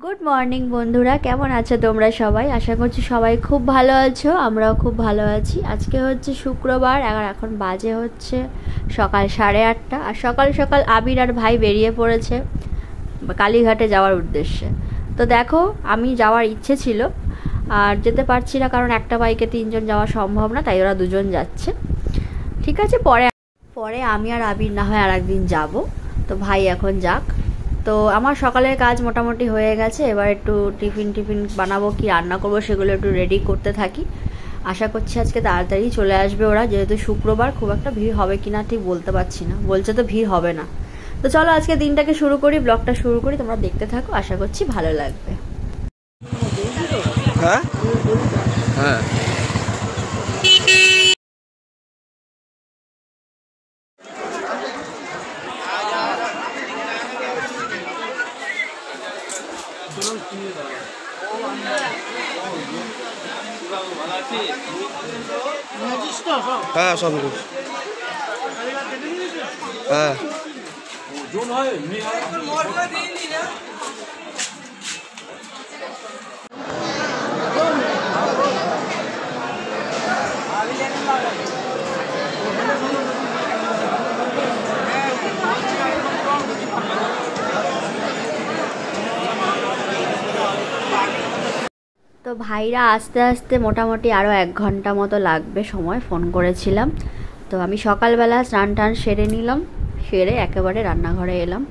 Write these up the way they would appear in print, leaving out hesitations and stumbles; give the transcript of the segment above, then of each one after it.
Good morning বন্ধুরা, কেমন আছো তোমরা সবাই? আশা করছি সবাই খুব ভালো আছো, আমরাও খুব ভালো আছি। আজকে হচ্ছে শুক্রবার, আর এখন বাজে হচ্ছে সকাল 8:30। আর সকাল সকাল আবির আর ভাই বেরিয়ে পড়েছে কালীঘাটে যাওয়ার উদ্দেশ্যে। তো দেখো, আমি যাওয়ার ইচ্ছে ছিল আর যেতে পারছি না, কারণ একটা বাইকে 3 জন যাওয়া সম্ভব না, তাই ওরা 2 জন যাচ্ছে। ঠিক আছে, পরে আমি আর আবির না হয় আর একদিন যাবো। তো ভাই এখন যাক। তো আমার সকালের কাজ মোটামুটি হয়ে গেছে, এবার একটু টিফিন বানাবো, কি রান্না করবো সেগুলো একটু রেডি করতে থাকি। আশা করছি আজকে তাড়াতাড়ি চলে আসবে ওরা, যেহেতু শুক্রবার খুব একটা ভিড় হবে কিনা ঠিক বলতে পারছি না, বলছে তো ভিড় হবে না। তো চলো আজকে দিনটাকে শুরু করি, ব্লগটা শুরু করি, তোমরা দেখতে থাকো, আশা করছি ভালো লাগবে। হ্যাঁ হ্যাঁ হ্যাঁ সন্তোষ হ্যাঁ তো ভাইরা আস্তে আস্তে মোটামুটি আরও 1 ঘন্টা মতো লাগবে সময়, ফোন করেছিলাম। তো আমি সকালবেলা স্নান টান সেরে নিলাম, সেরে একেবারে রান্নাঘরে এলাম।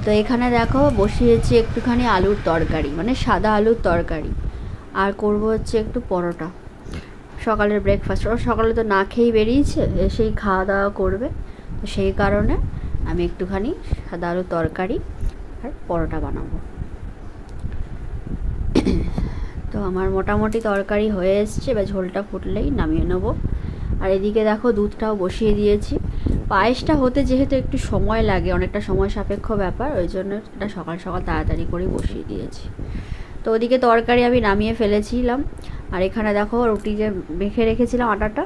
তো এখানে দেখো বসিয়েছি একটুখানি আলুর তরকারি, মানে সাদা আলুর তরকারি, আর করব হচ্ছে একটু পরোটা। সকালের ব্রেকফাস্ট, ওরা সকালে তো না খেয়েই বেরিয়েছে, এসেই খাওয়া দাওয়া করবে। তো সেই কারণে আমি একটুখানি সাদা আলুর তরকারি আর পরোটা বানাবো। তো আমার মোটামুটি তরকারি হয়ে এসছে, এবার ঝোলটা ফুটলেই নামিয়ে নেবো। আর এদিকে দেখো দুধটাও বসিয়ে দিয়েছি। পায়েসটা হতে যেহেতু একটু সময় লাগে, অনেকটা সময় সাপেক্ষ ব্যাপার, ওই জন্য এটা সকাল সকাল তাড়াতাড়ি করে বসিয়ে দিয়েছি। তো ওদিকে তরকারি আমি নামিয়ে ফেলেছিলাম। আর এখানে দেখো রুটি যে মেখে রেখেছিলাম আটাটা,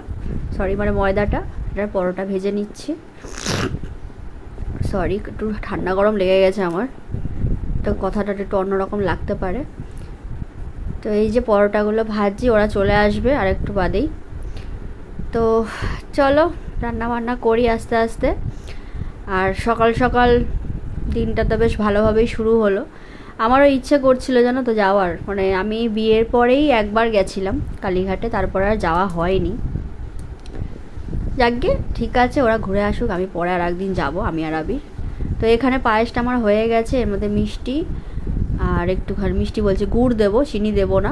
মানে ময়দাটা, এটার পরোটা ভেজে নিচ্ছি। একটু ঠান্ডা গরম লেগে গেছে আমার, তো কথাটা একটু অন্যরকম লাগতে পারে। তো এই যে পরোটাগুলো ভাজছি, ওরা চলে আসবে আর একটু বাদেই। তো চলো রান্না বান্না করি আস্তে আস্তে। আর সকাল সকাল দিনটা তো বেশ ভালোভাবেই শুরু হলো। আমারও ইচ্ছে করছিল জানো তো যাওয়ার, মানে আমি বিয়ের পরেই একবার গেছিলাম কালীঘাটে, তারপর আর যাওয়া হয়নি। যাকগে, ঠিক আছে, ওরা ঘুরে আসুক, আমি পরে আর একদিন যাবো, আমি আর আবির। তো এখানে পায়েসটা আমার হয়ে গেছে, এর মধ্যে মিষ্টি আর একটুখানি মিষ্টি বলছে, গুড় দেবো, চিনি দেবো না।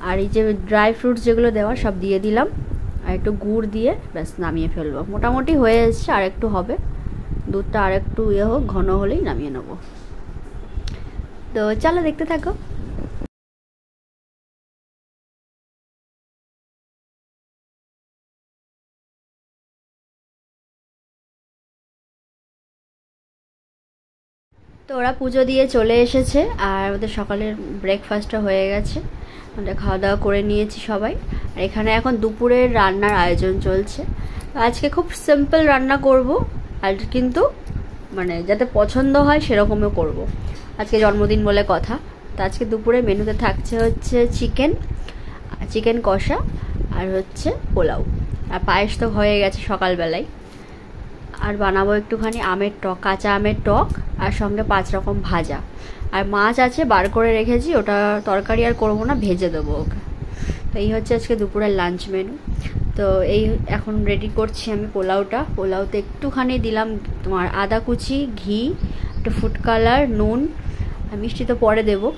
আর এই যে ড্রাই ফ্রুটস যেগুলো দেওয়ার সব দিয়ে দিলাম, আর একটু গুড় দিয়ে ব্যাস নামিয়ে ফেলবো। মোটামুটি হয়ে এসছে, আর একটু হবে, দুধটা আর একটু হোক, ঘন হলেই নামিয়ে নেবো। তো চলো দেখতে থাকো। তো ওরা পুজো দিয়ে চলে এসেছে, আর ওদের সকালের ব্রেকফাস্টটা হয়ে গেছে, আমরা খাওয়া দাওয়া করে নিয়েছি সবাই। আর এখানে এখন দুপুরের রান্নার আয়োজন চলছে। আজকে খুব সিম্পল রান্না করব, আর কিন্তু মানে যাতে পছন্দ হয় সেরকমও করব। আজকে জন্মদিন বলে কথা। তো আজকে দুপুরে মেনুতে থাকছে হচ্ছে চিকেন কষা, আর হচ্ছে পোলাও, আর পায়েস তো হয়ে গেছে সকালবেলায়। আর বানাবো একটুখানি আমের টক, কাঁচা আমের টক, আর সঙ্গে 5 রকম ভাজা। আর মাছ আছে বার করে রেখেছি, ওটা তরকারি আর করবো না, ভেজে দেবো ওকে। তো এই হচ্ছে আজকে দুপুরের লাঞ্চ মেনু। তো এই এখন রেডি করছি আমি পোলাওতে একটুখানি দিলাম তোমার আদা কুচি, ঘি, একটু ফুড কালার, নুন, আর মিষ্টি তো পরে দেবো।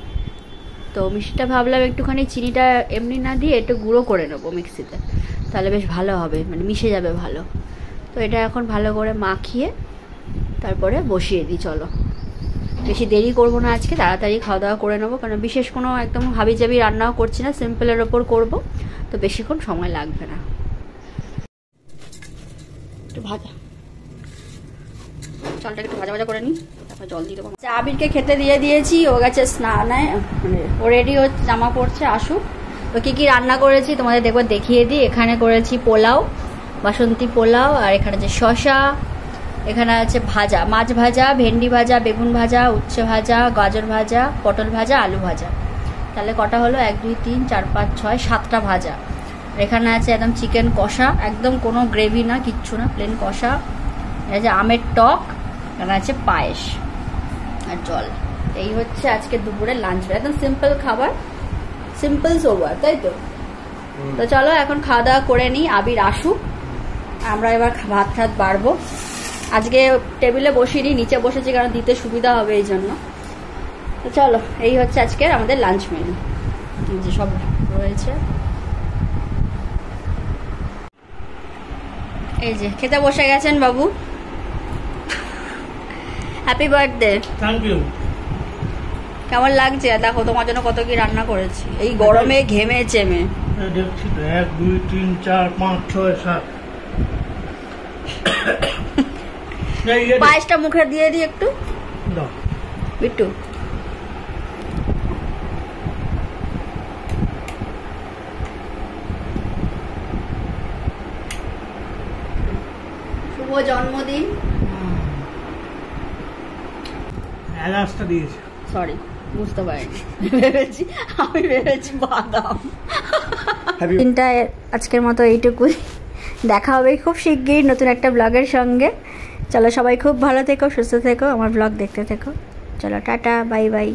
তো মিষ্টিটা ভাবলাম একটুখানি চিনিটা এমনি না দিয়ে একটু গুঁড়ো করে নেবো মিক্সিতে, তাহলে বেশ ভালো হবে, মানে মিশে যাবে ভালো। তো এটা এখন ভালো করে মাখিয়ে তারপরে বসিয়ে দিই। চলো, বেশি দেরি করবো না আজকে, তাড়াতাড়ি খাওয়া দাওয়া করে নেবো, কারণ বিশেষ কোনো একদম হাবিজাবি রান্নাও করছি না, সিম্পলের ওপর করব, তো বেশিক্ষণ সময় লাগবে না। একটু ভাজা চালটাকে একটু ভাজা ভাজা করে নিই, তারপর জল দিয়ে দেবো। আবিরকে খেতে দিয়ে দিয়েছি, ও গেছে স্নানে, মানে ও রেডি হচ্ছে, জামা পড়ছে, আসুক। তো কী কী রান্না করেছি তোমাদের দেখিয়ে দিই। এখানে করেছি পোলাও, বাসন্তী পোলাও, আর এখানে যে শসা, এখানে আছে ভাজা, মাছ ভাজা, ভেন্ডি ভাজা, বেগুন ভাজা, উচ্ছে ভাজা, গাজর ভাজা, পটল ভাজা, আলু ভাজা। তাহলে কটা হলো? 1 2 3 4 5 6 7টা ভাজা। আর এখানে আছে একদম চিকেন কষা, একদম কোনো গ্রেভি না, কিচ্ছু না, প্লেন কষা। এই যে আমের টক, এখানে আছে পায়েস আর জল। এই হচ্ছে আজকে দুপুরের লাঞ্চ। একদম সিম্পল খাবার, সিম্পল সোবার, তাই তো? তো চলো এখন খাওয়া দাওয়া করে নিই, আবির আসুক, আমরা এবার ভাত ঠাত বাড়বো। আজকে টেবিলে বসিনি, নিচে বসেছি, কারণ দিতে সুবিধা হবে এই জন্য। তো চলো, এই হচ্ছে আজকের আমাদের লাঞ্চ মেনু, যে সব রয়েছে। এই যে খেতে বসে গেছেন বাবু। Happy birthday. Thank you. কেমন লাগছে? দেখো তোমার জন্য কত কি রান্না করেছি এই গরমে ঘেমে চেমে। দেখছি তো 1 2 3 4 5 6 7। পায়েসটা মুখে দিয়ে দিই একটু, দাও বিট্টু। শুভ জন্মদিন। এলাচটা দিয়েছে। সরি, বুঝতে পারিনি, আমি ভেবেছি বাদাম। দিনটা আজকের মতো এইটুকুই। দেখা হবে খুব শিগগিরই নতুন একটা ব্লগের সঙ্গে। চলো সবাই খুব ভালো থেকো, সুস্থ থেকো, আমার ব্লগ দেখতে থেকো। চলো টাটা, বাই বাই।